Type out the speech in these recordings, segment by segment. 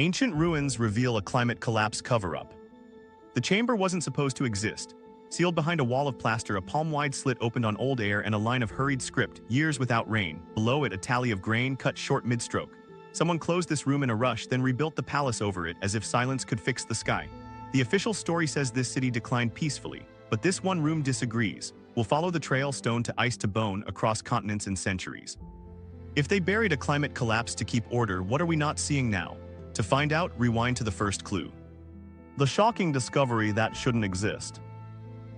Ancient ruins reveal a climate collapse cover-up. The chamber wasn't supposed to exist. Sealed behind a wall of plaster, a palm-wide slit opened on old air and a line of hurried script, years without rain. Below it, a tally of grain cut short mid-stroke. Someone closed this room in a rush, then rebuilt the palace over it as if silence could fix the sky. The official story says this city declined peacefully, but this one room disagrees. We'll follow the trail, stone to ice to bone, across continents and centuries. If they buried a climate collapse to keep order, what are we not seeing now? To find out, rewind to the first clue. The shocking discovery that shouldn't exist.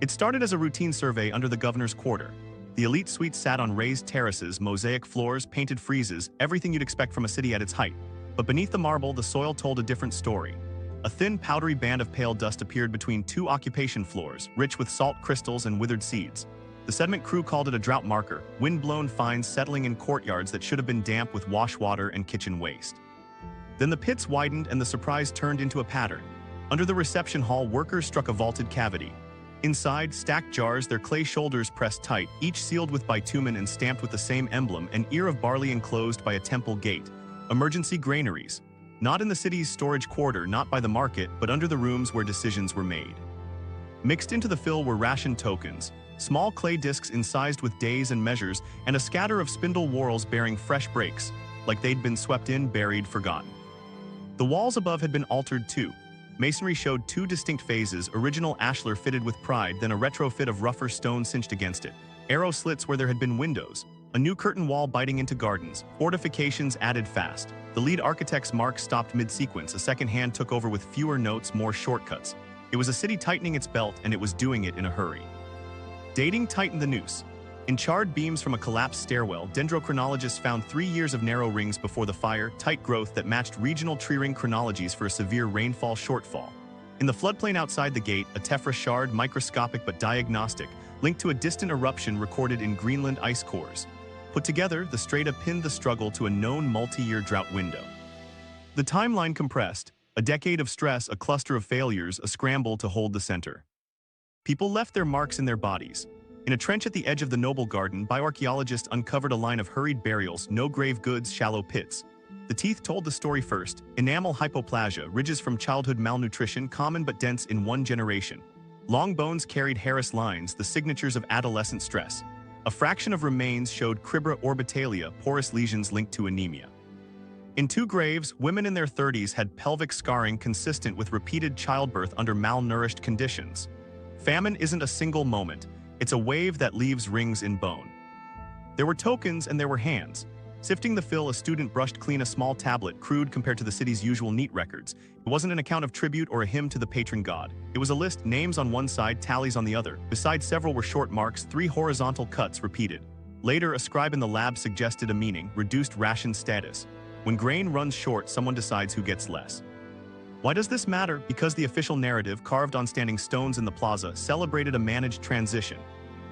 It started as a routine survey under the governor's quarter. The elite suite sat on raised terraces, mosaic floors, painted friezes, everything you'd expect from a city at its height. But beneath the marble, the soil told a different story. A thin, powdery band of pale dust appeared between two occupation floors, rich with salt crystals and withered seeds. The sediment crew called it a drought marker, wind-blown fines settling in courtyards that should have been damp with wash water and kitchen waste. Then the pits widened and the surprise turned into a pattern. Under the reception hall, workers struck a vaulted cavity. Inside, stacked jars, their clay shoulders pressed tight, each sealed with bitumen and stamped with the same emblem, an ear of barley enclosed by a temple gate. Emergency granaries. Not in the city's storage quarter, not by the market, but under the rooms where decisions were made. Mixed into the fill were ration tokens, small clay discs incised with days and measures, and a scatter of spindle whorls bearing fresh breaks, like they'd been swept in, buried, forgotten. The walls above had been altered too. Masonry showed two distinct phases, original ashlar fitted with pride, then a retrofit of rougher stone cinched against it, arrow slits where there had been windows, a new curtain wall biting into gardens, fortifications added fast. The lead architect's mark stopped mid-sequence, a second hand took over with fewer notes, more shortcuts. It was a city tightening its belt, and it was doing it in a hurry. Dating tightened the noose. In charred beams from a collapsed stairwell, dendrochronologists found 3 years of narrow rings before the fire, tight growth that matched regional tree ring chronologies for a severe rainfall shortfall. In the floodplain outside the gate, a tephra shard, microscopic but diagnostic, linked to a distant eruption recorded in Greenland ice cores. Put together, the strata pinned the struggle to a known multi-year drought window. The timeline compressed, a decade of stress, a cluster of failures, a scramble to hold the center. People left their marks in their bodies. In a trench at the edge of the Noble Garden, archaeologists uncovered a line of hurried burials, no grave goods, shallow pits. The teeth told the story first. Enamel hypoplasia, ridges from childhood malnutrition, common but dense in one generation. Long bones carried Harris lines, the signatures of adolescent stress. A fraction of remains showed cribra orbitalia, porous lesions linked to anemia. In 2 graves, women in their 30s had pelvic scarring consistent with repeated childbirth under malnourished conditions. Famine isn't a single moment. It's a wave that leaves rings in bone. There were tokens and there were hands. Sifting the fill, a student brushed clean a small tablet, crude compared to the city's usual neat records. It wasn't an account of tribute or a hymn to the patron god. It was a list, names on one side, tallies on the other. Beside several were short marks, 3 horizontal cuts repeated. Later, a scribe in the lab suggested a meaning, reduced ration status. When grain runs short, someone decides who gets less. Why does this matter? Because the official narrative, carved on standing stones in the plaza, celebrated a managed transition.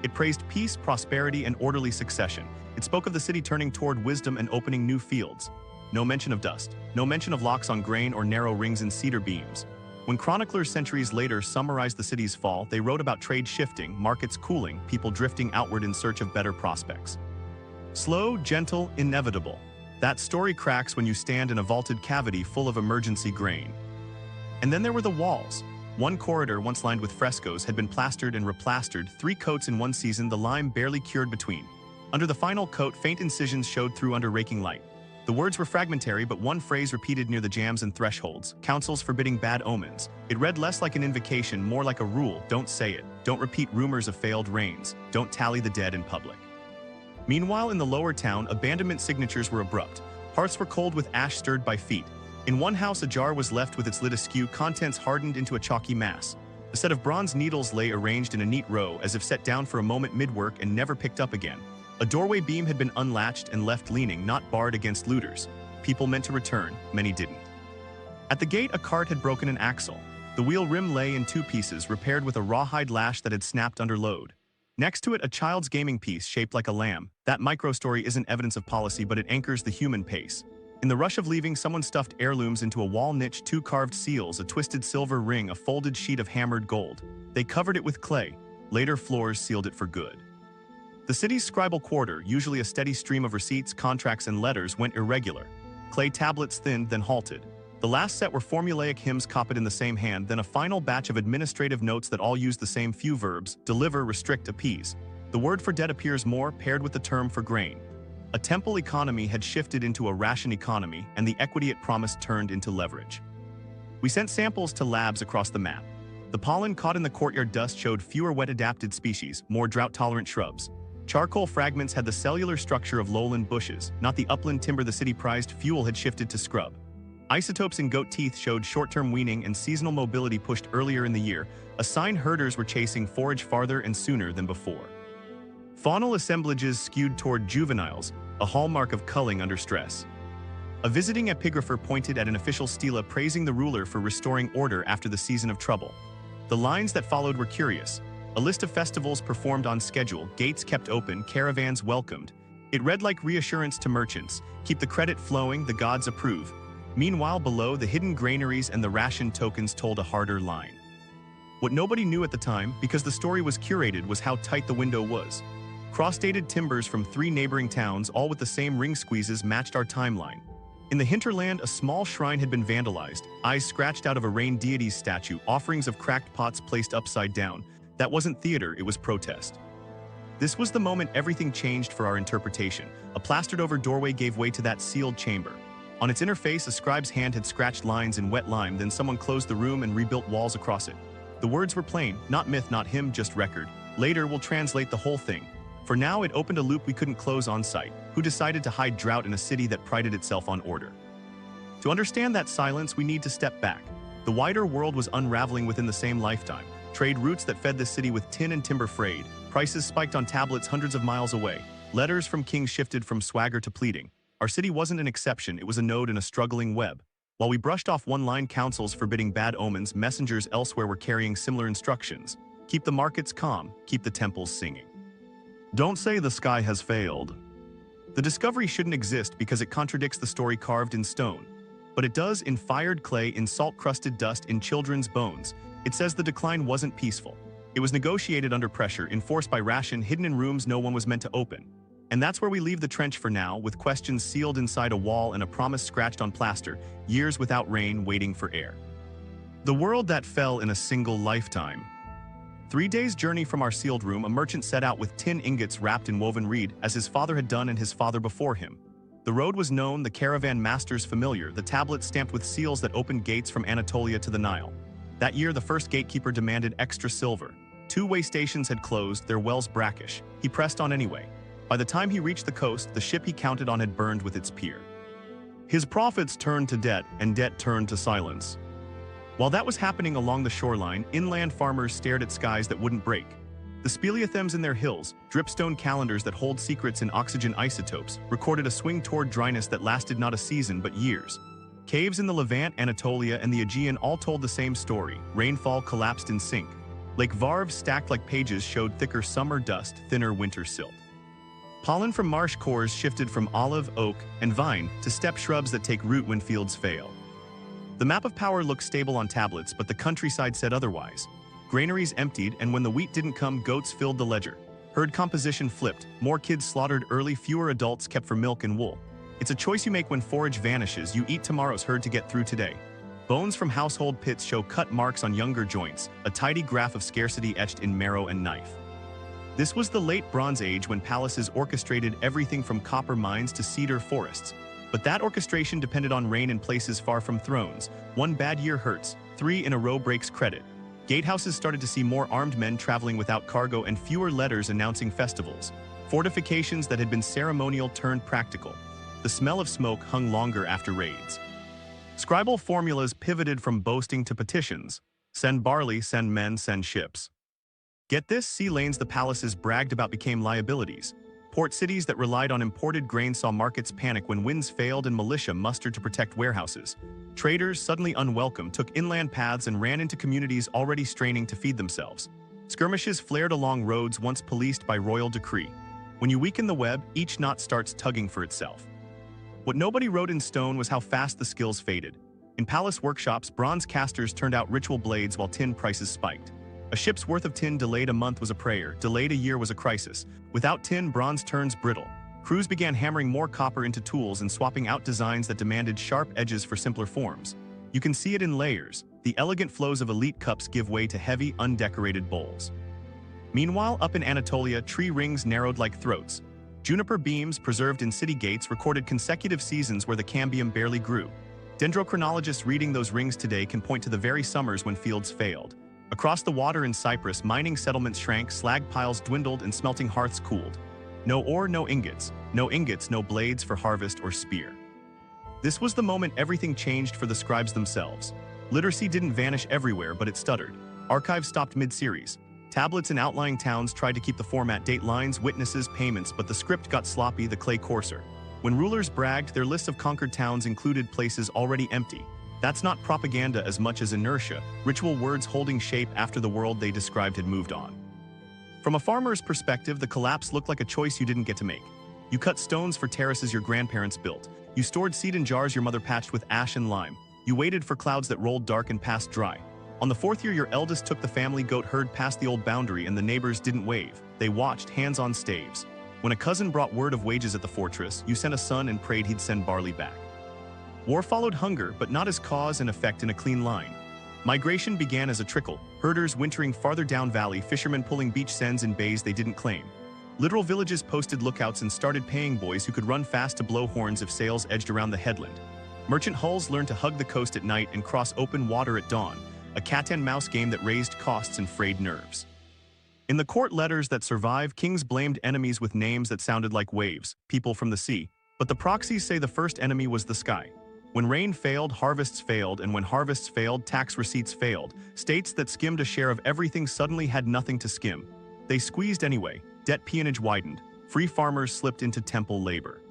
It praised peace, prosperity, and orderly succession. It spoke of the city turning toward wisdom and opening new fields. No mention of dust, no mention of locks on grain or narrow rings in cedar beams. When chroniclers centuries later summarized the city's fall, they wrote about trade shifting, markets cooling, people drifting outward in search of better prospects. Slow, gentle, inevitable. That story cracks when you stand in a vaulted cavity full of emergency grain. And then there were the walls. One corridor, once lined with frescoes, had been plastered and replastered, 3 coats in one season, the lime barely cured between. Under the final coat, faint incisions showed through under raking light. The words were fragmentary, but one phrase repeated near the jambs and thresholds, counsels forbidding bad omens. It read less like an invocation, more like a rule: don't say it, don't repeat rumors of failed rains, don't tally the dead in public. Meanwhile, in the lower town, abandonment signatures were abrupt. Hearths were cold with ash stirred by feet. In one house, a jar was left with its lid askew, contents hardened into a chalky mass. A set of bronze needles lay arranged in a neat row, as if set down for a moment mid-work and never picked up again. A doorway beam had been unlatched and left leaning, not barred against looters. People meant to return, many didn't. At the gate, a cart had broken an axle. The wheel rim lay in 2 pieces, repaired with a rawhide lash that had snapped under load. Next to it, a child's gaming piece shaped like a lamb. That microstory isn't evidence of policy, but it anchors the human pace. In the rush of leaving, someone stuffed heirlooms into a wall niche, 2 carved seals, a twisted silver ring, a folded sheet of hammered gold. They covered it with clay. Later floors sealed it for good. The city's scribal quarter, usually a steady stream of receipts, contracts, and letters, went irregular. Clay tablets thinned, then halted. The last set were formulaic hymns copied in the same hand, then a final batch of administrative notes that all used the same few verbs: deliver, restrict, appease. The word for debt appears more, paired with the term for grain. A temple economy had shifted into a ration economy, and the equity it promised turned into leverage. We sent samples to labs across the map. The pollen caught in the courtyard dust showed fewer wet-adapted species, more drought-tolerant shrubs. Charcoal fragments had the cellular structure of lowland bushes, not the upland timber the city prized. Fuel had shifted to scrub. Isotopes in goat teeth showed short-term weaning and seasonal mobility pushed earlier in the year, a sign herders were chasing forage farther and sooner than before. Faunal assemblages skewed toward juveniles, a hallmark of culling under stress. A visiting epigrapher pointed at an official stela praising the ruler for restoring order after the season of trouble. The lines that followed were curious. A list of festivals performed on schedule, gates kept open, caravans welcomed. It read like reassurance to merchants: keep the credit flowing, the gods approve. Meanwhile, below, the hidden granaries and the ration tokens told a harder line. What nobody knew at the time, because the story was curated, was how tight the window was. Cross-dated timbers from 3 neighboring towns, all with the same ring squeezes, matched our timeline. In the hinterland, a small shrine had been vandalized, eyes scratched out of a rain deity's statue, offerings of cracked pots placed upside down. That wasn't theater, it was protest. This was the moment everything changed for our interpretation. A plastered-over doorway gave way to that sealed chamber. On its inner face, a scribe's hand had scratched lines in wet lime, then someone closed the room and rebuilt walls across it. The words were plain, not myth, not hymn, just record. Later, we'll translate the whole thing. For now, it opened a loop we couldn't close on sight. Who decided to hide drought in a city that prided itself on order? To understand that silence, we need to step back. The wider world was unraveling within the same lifetime. Trade routes that fed the city with tin and timber frayed. Prices spiked on tablets hundreds of miles away. Letters from kings shifted from swagger to pleading. Our city wasn't an exception, it was a node in a struggling web. While we brushed off one-line counsels forbidding bad omens, messengers elsewhere were carrying similar instructions. Keep the markets calm, keep the temples singing. Don't say the sky has failed. The discovery shouldn't exist because it contradicts the story carved in stone. But it does in fired clay, in salt-crusted dust, in children's bones. It says the decline wasn't peaceful. It was negotiated under pressure, enforced by ration, hidden in rooms no one was meant to open. And that's where we leave the trench for now, with questions sealed inside a wall and a promise scratched on plaster, years without rain waiting for air. The world that fell in a single lifetime. 3 days' journey from our sealed room, a merchant set out with tin ingots wrapped in woven reed, as his father had done and his father before him. The road was known, the caravan masters familiar, the tablet stamped with seals that opened gates from Anatolia to the Nile. That year, the first gatekeeper demanded extra silver. 2 way stations had closed, their wells brackish. He pressed on anyway. By the time he reached the coast, the ship he counted on had burned with its pier. His profits turned to debt, and debt turned to silence. While that was happening along the shoreline, inland farmers stared at skies that wouldn't break. The speleothems in their hills, dripstone calendars that hold secrets in oxygen isotopes, recorded a swing toward dryness that lasted not a season but years. Caves in the Levant, Anatolia, and the Aegean all told the same story. Rainfall collapsed in sync. Lake Varv, stacked like pages, showed thicker summer dust, thinner winter silt. Pollen from marsh cores shifted from olive, oak, and vine to steppe shrubs that take root when fields fail. The map of power looked stable on tablets, but the countryside said otherwise. Granaries emptied, and when the wheat didn't come, goats filled the ledger. Herd composition flipped, more kids slaughtered early, fewer adults kept for milk and wool. It's a choice you make when forage vanishes. You eat tomorrow's herd to get through today. Bones from household pits show cut marks on younger joints, a tidy graph of scarcity etched in marrow and knife. This was the late Bronze Age, when palaces orchestrated everything from copper mines to cedar forests. But that orchestration depended on rain in places far from thrones. 1 bad year hurts, 3 in a row breaks credit. Gatehouses started to see more armed men traveling without cargo and fewer letters announcing festivals. Fortifications that had been ceremonial turned practical. The smell of smoke hung longer after raids. Scribal formulas pivoted from boasting to petitions. Send barley, send men, send ships. Get this, sea lanes the palaces bragged about became liabilities. Port cities that relied on imported grain saw markets panic when winds failed and militia mustered to protect warehouses. Traders, suddenly unwelcome, took inland paths and ran into communities already straining to feed themselves. Skirmishes flared along roads once policed by royal decree. When you weaken the web, each knot starts tugging for itself. What nobody wrote in stone was how fast the skills faded. In palace workshops, bronze casters turned out ritual blades while tin prices spiked. A ship's worth of tin delayed a month was a prayer, delayed a year was a crisis. Without tin, bronze turns brittle. Crews began hammering more copper into tools and swapping out designs that demanded sharp edges for simpler forms. You can see it in layers. The elegant flows of elite cups give way to heavy, undecorated bowls. Meanwhile, up in Anatolia, tree rings narrowed like throats. Juniper beams preserved in city gates recorded consecutive seasons where the cambium barely grew. Dendrochronologists reading those rings today can point to the very summers when fields failed. Across the water in Cyprus, mining settlements shrank, slag piles dwindled, and smelting hearths cooled. No ore, no ingots. No ingots, no blades for harvest or spear. This was the moment everything changed for the scribes themselves. Literacy didn't vanish everywhere, but it stuttered. Archives stopped mid-series. Tablets in outlying towns tried to keep the format, date lines, witnesses, payments, but the script got sloppy, the clay coarser. When rulers bragged, their lists of conquered towns included places already empty. That's not propaganda as much as inertia, ritual words holding shape after the world they described had moved on. From a farmer's perspective, the collapse looked like a choice you didn't get to make. You cut stones for terraces your grandparents built. You stored seed in jars your mother patched with ash and lime. You waited for clouds that rolled dark and passed dry. On the fourth year, your eldest took the family goat herd past the old boundary and the neighbors didn't wave. They watched, hands on staves. When a cousin brought word of wages at the fortress, you sent a son and prayed he'd send barley back. War followed hunger, but not as cause and effect in a clean line. Migration began as a trickle, herders wintering farther down valley, fishermen pulling beach sends in bays they didn't claim. Literal villages posted lookouts and started paying boys who could run fast to blow horns if sails edged around the headland. Merchant hulls learned to hug the coast at night and cross open water at dawn, a cat-and-mouse game that raised costs and frayed nerves. In the court letters that survive, kings blamed enemies with names that sounded like waves, people from the sea, but the proxies say the first enemy was the sky. When rain failed, harvests failed, and when harvests failed, tax receipts failed. States that skimmed a share of everything suddenly had nothing to skim. They squeezed anyway, debt peonage widened, free farmers slipped into temple labor.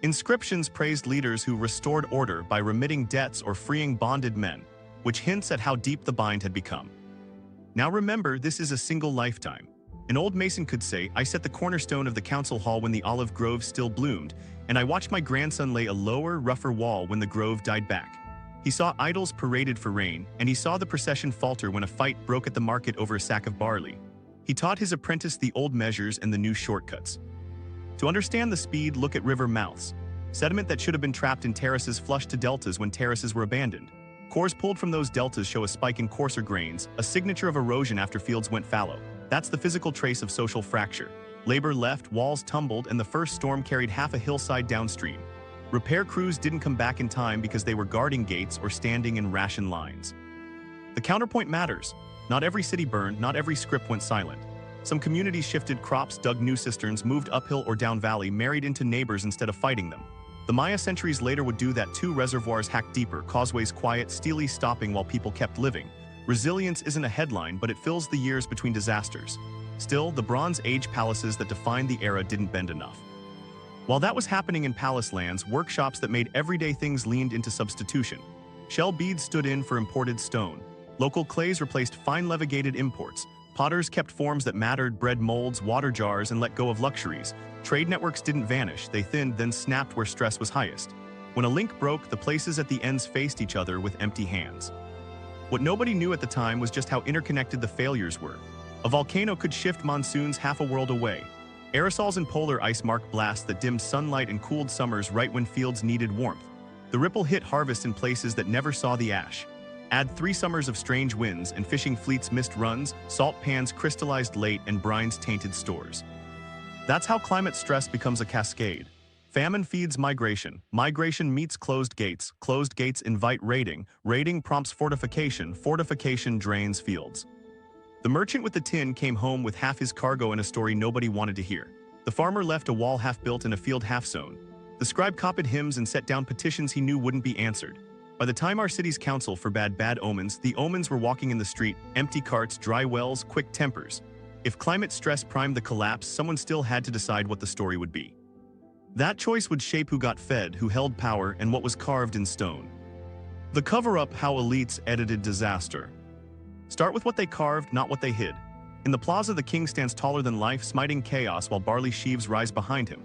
Inscriptions praised leaders who restored order by remitting debts or freeing bonded men, which hints at how deep the bind had become. Now remember, this is a single lifetime. An old mason could say, I set the cornerstone of the council hall when the olive grove still bloomed, and I watched my grandson lay a lower, rougher wall when the grove died back. He saw idols paraded for rain, and he saw the procession falter when a fight broke at the market over a sack of barley. He taught his apprentice the old measures and the new shortcuts. To understand the speed, look at river mouths. Sediment that should have been trapped in terraces flushed to deltas when terraces were abandoned. Cores pulled from those deltas show a spike in coarser grains, a signature of erosion after fields went fallow. That's the physical trace of social fracture. Labor left, walls tumbled, and the first storm carried half a hillside downstream. Repair crews didn't come back in time because they were guarding gates or standing in ration lines. The counterpoint matters. Not every city burned, not every script went silent. Some communities shifted crops, dug new cisterns, moved uphill or down valley, married into neighbors instead of fighting them. The Maya centuries later would do that too. Reservoirs hacked deeper, causeways quiet, steely stopping while people kept living. Resilience isn't a headline, but it fills the years between disasters. Still, the Bronze Age palaces that defined the era didn't bend enough. While that was happening in palace lands, workshops that made everyday things leaned into substitution. Shell beads stood in for imported stone. Local clays replaced fine levigated imports. Potters kept forms that mattered, bread molds, water jars, and let go of luxuries. Trade networks didn't vanish, they thinned, then snapped where stress was highest. When a link broke, the places at the ends faced each other with empty hands. What nobody knew at the time was just how interconnected the failures were. A volcano could shift monsoons half a world away. Aerosols and polar ice marked blasts that dimmed sunlight and cooled summers right when fields needed warmth. The ripple hit harvest in places that never saw the ash. Add 3 summers of strange winds and fishing fleets missed runs, salt pans crystallized late, and brines tainted stores. That's how climate stress becomes a cascade. Famine feeds migration. Migration meets closed gates invite raiding. Raiding prompts fortification. Fortification drains fields. The merchant with the tin came home with half his cargo and a story nobody wanted to hear. The farmer left a wall half built and a field half sown. The scribe copied hymns and set down petitions he knew wouldn't be answered. By the time our city's council forbade bad omens, the omens were walking in the street, empty carts, dry wells, quick tempers. If climate stress primed the collapse, someone still had to decide what the story would be. That choice would shape who got fed, who held power, and what was carved in stone. The Coverup: How Elites Edited Disaster. Start with what they carved, not what they hid. In the plaza, the king stands taller than life, smiting chaos while barley sheaves rise behind him.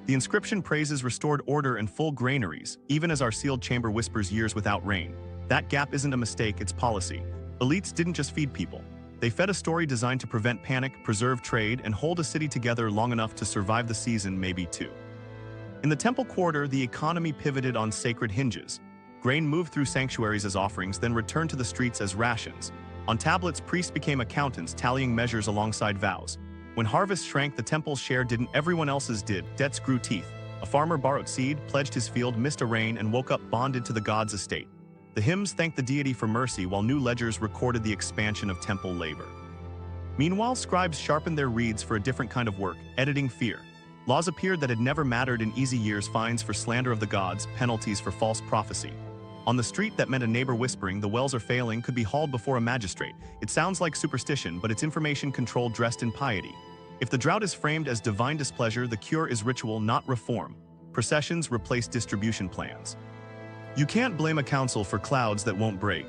The inscription praises restored order and full granaries, even as our sealed chamber whispers years without rain. That gap isn't a mistake, it's policy. Elites didn't just feed people. They fed a story designed to prevent panic, preserve trade, and hold a city together long enough to survive the season, maybe two. In the temple quarter, the economy pivoted on sacred hinges. Grain moved through sanctuaries as offerings, then returned to the streets as rations. On tablets, priests became accountants, tallying measures alongside vows. When harvests shrank, the temple's share didn't, everyone else's did. Debts grew teeth. A farmer borrowed seed, pledged his field, missed a rain, and woke up bonded to the god's estate. The hymns thanked the deity for mercy, while new ledgers recorded the expansion of temple labor. Meanwhile, scribes sharpened their reeds for a different kind of work, editing fear. Laws appeared that had never mattered in easy years: fines for slander of the gods, penalties for false prophecy. On the street, that meant a neighbor whispering, "The wells are failing," could be hauled before a magistrate. It sounds like superstition, but it's information control dressed in piety. If the drought is framed as divine displeasure, the cure is ritual, not reform. Processions replace distribution plans. You can't blame a council for clouds that won't break.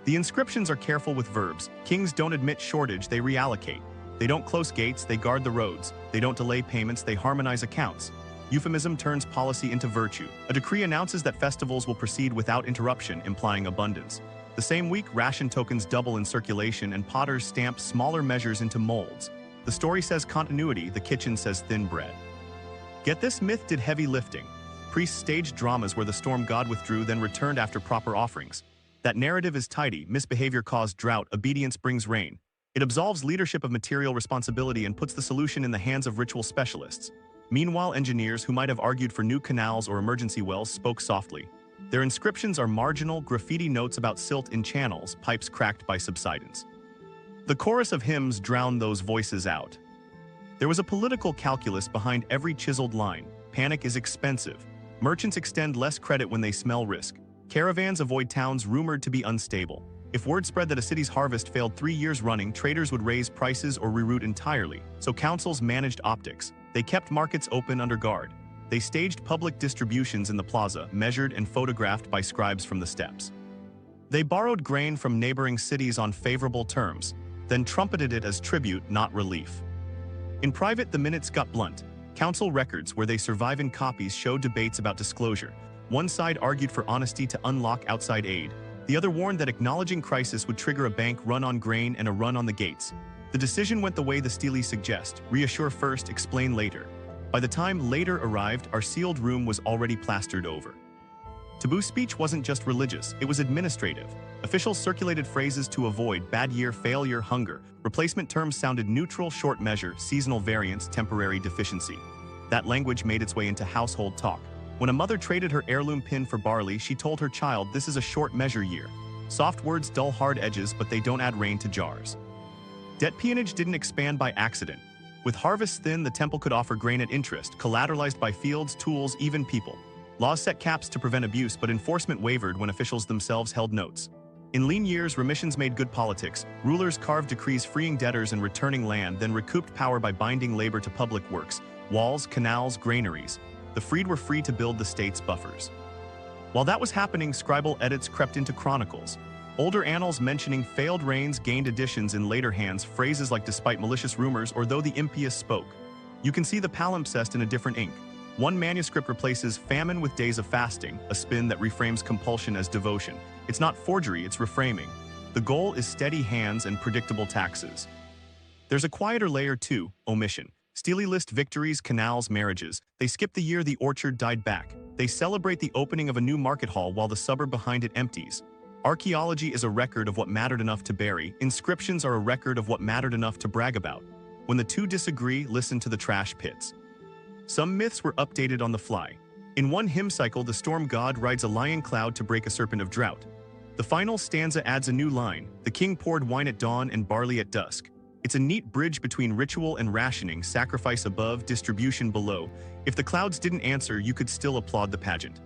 The inscriptions are careful with verbs. Kings don't admit shortage, they reallocate. They don't close gates, they guard the roads. They don't delay payments, they harmonize accounts. Euphemism turns policy into virtue. A decree announces that festivals will proceed without interruption, implying abundance. The same week, ration tokens double in circulation and potters stamp smaller measures into molds. The story says continuity, the kitchen says thin bread. Get this, myth did heavy lifting. Priests staged dramas where the storm god withdrew, then returned after proper offerings. That narrative is tidy. Misbehavior caused drought, obedience brings rain. It absolves leadership of material responsibility and puts the solution in the hands of ritual specialists. Meanwhile, engineers who might have argued for new canals or emergency wells spoke softly. Their inscriptions are marginal, graffiti notes about silt in channels, pipes cracked by subsidence. The chorus of hymns drowned those voices out. There was a political calculus behind every chiseled line. Panic is expensive. Merchants extend less credit when they smell risk. Caravans avoid towns rumored to be unstable. If word spread that a city's harvest failed 3 years running, traders would raise prices or reroute entirely. So councils managed optics. They kept markets open under guard. They staged public distributions in the plaza, measured and photographed by scribes from the steps. They borrowed grain from neighboring cities on favorable terms, then trumpeted it as tribute, not relief. In private, the minutes got blunt. Council records, where they survive in copies, show debates about disclosure. One side argued for honesty to unlock outside aid. The other warned that acknowledging crisis would trigger a bank run on grain and a run on the gates. The decision went the way the steles suggest: reassure first, explain later. By the time later arrived, our sealed room was already plastered over. Taboo speech wasn't just religious, it was administrative. Officials circulated phrases to avoid bad year, failure, hunger. Replacement terms sounded neutral: short measure, seasonal variance, temporary deficiency. That language made its way into household talk. When a mother traded her heirloom pin for barley, she told her child, "This is a short measure year." Soft words dull hard edges, but they don't add rain to jars. Debt peonage didn't expand by accident. With harvests thin, the temple could offer grain at interest, collateralized by fields, tools, even people. Laws set caps to prevent abuse, but enforcement wavered when officials themselves held notes. In lean years, remissions made good politics. Rulers carved decrees freeing debtors and returning land, then recouped power by binding labor to public works, walls, canals, granaries. The freed were free to build the state's buffers. While that was happening, scribal edits crept into chronicles. Older annals mentioning failed reigns gained additions in later hands, phrases like "despite malicious rumors" or "though the impious spoke." You can see the palimpsest in a different ink. One manuscript replaces famine with days of fasting, a spin that reframes compulsion as devotion. It's not forgery, it's reframing. The goal is steady hands and predictable taxes. There's a quieter layer too: omission. Stele list victories, canals, marriages. They skip the year the orchard died back. They celebrate the opening of a new market hall while the suburb behind it empties. Archaeology is a record of what mattered enough to bury. Inscriptions are a record of what mattered enough to brag about. When the two disagree, listen to the trash pits. Some myths were updated on the fly. In one hymn cycle, the storm god rides a lion cloud to break a serpent of drought. The final stanza adds a new line: "The king poured wine at dawn and barley at dusk." It's a neat bridge between ritual and rationing, sacrifice above, distribution below. If the clouds didn't answer, you could still applaud the pageant.